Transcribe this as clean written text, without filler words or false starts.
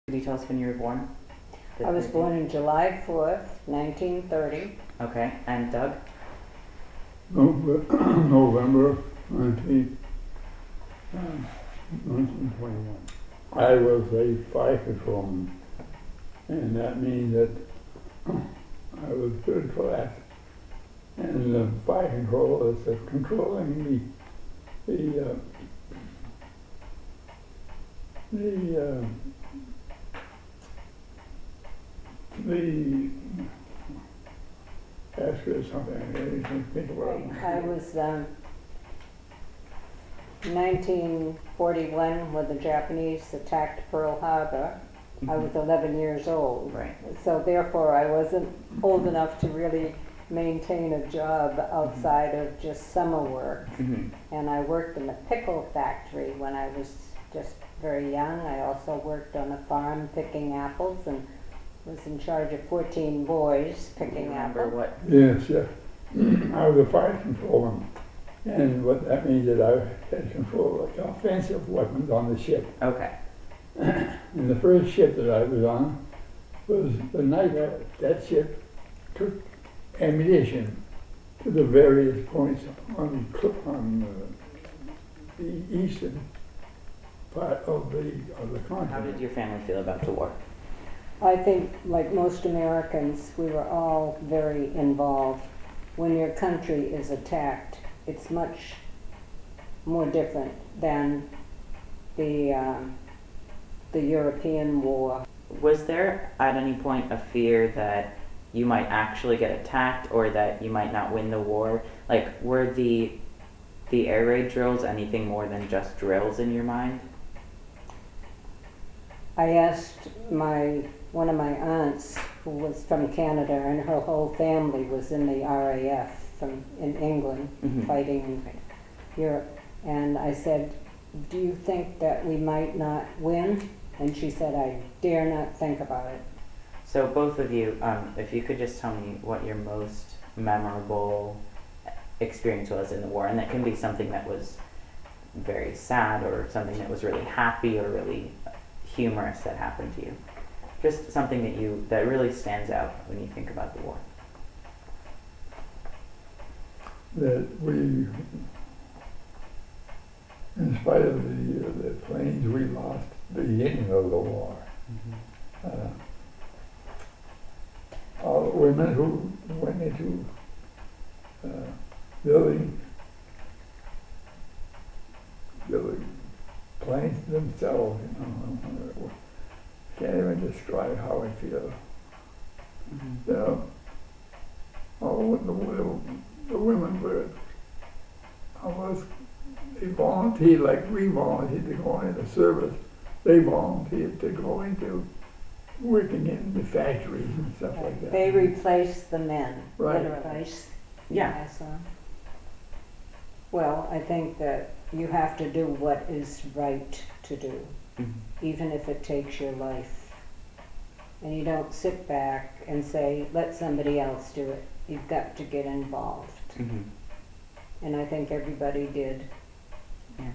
Could you tell us when you were born? I was born on July 4th, 1930. Okay, and Doug? November 1921. I was a fire patrolman, and that means that I was third class. And the fire control is controlling the ask her something. I didn't think about it. I was 1941 when the Japanese attacked Pearl Harbor. I was 11 years old. Right. So therefore I wasn't old enough to really maintain a job outside of just summer work. Mm-hmm. And I worked in a pickle factory when I was just very young. I also worked on a farm picking apples and was in charge of 14 boys picking Remember apples. what? Yes, yes. I was a fire controlman, and what that means is I had control of the offensive weapons on the ship. Okay. And the first ship that I was on was the night that ship took ammunition to the various points on the eastern part of the continent. How did your family feel about the war? I think, like most Americans, we were all very involved. When your country is attacked, it's much more different than the European war. Was there at any point a fear that you might actually get attacked or that you might not win the war? Like, were the air raid drills anything more than just drills in your mind? I asked one of my aunts, who was from Canada, and her whole family was in the RAF in England, Mm-hmm. fighting in Europe. And I said, do you think that we might not win? And she said, I dare not think about it. So both of you, if you could just tell me what your most memorable experience was in the war, and that can be something that was very sad or something that was really happy or really humorous that happened to you. Just something that really stands out when you think about the war. That we, in spite of the planes, we lost the beginning of the war. Mm-hmm. All the women who went into building planes themselves, can't even describe how I feel. Mm-hmm. All the women were, they volunteered like we volunteered to go into service. They volunteered to go into working in the factories and stuff like that. They replaced the men, Right. literally. Yeah. I saw. Well, I think that you have to do what is right to do, Mm-hmm. even if it takes your life. And you don't sit back and say, let somebody else do it. You've got to get involved. Mm-hmm. And I think everybody did. Yeah.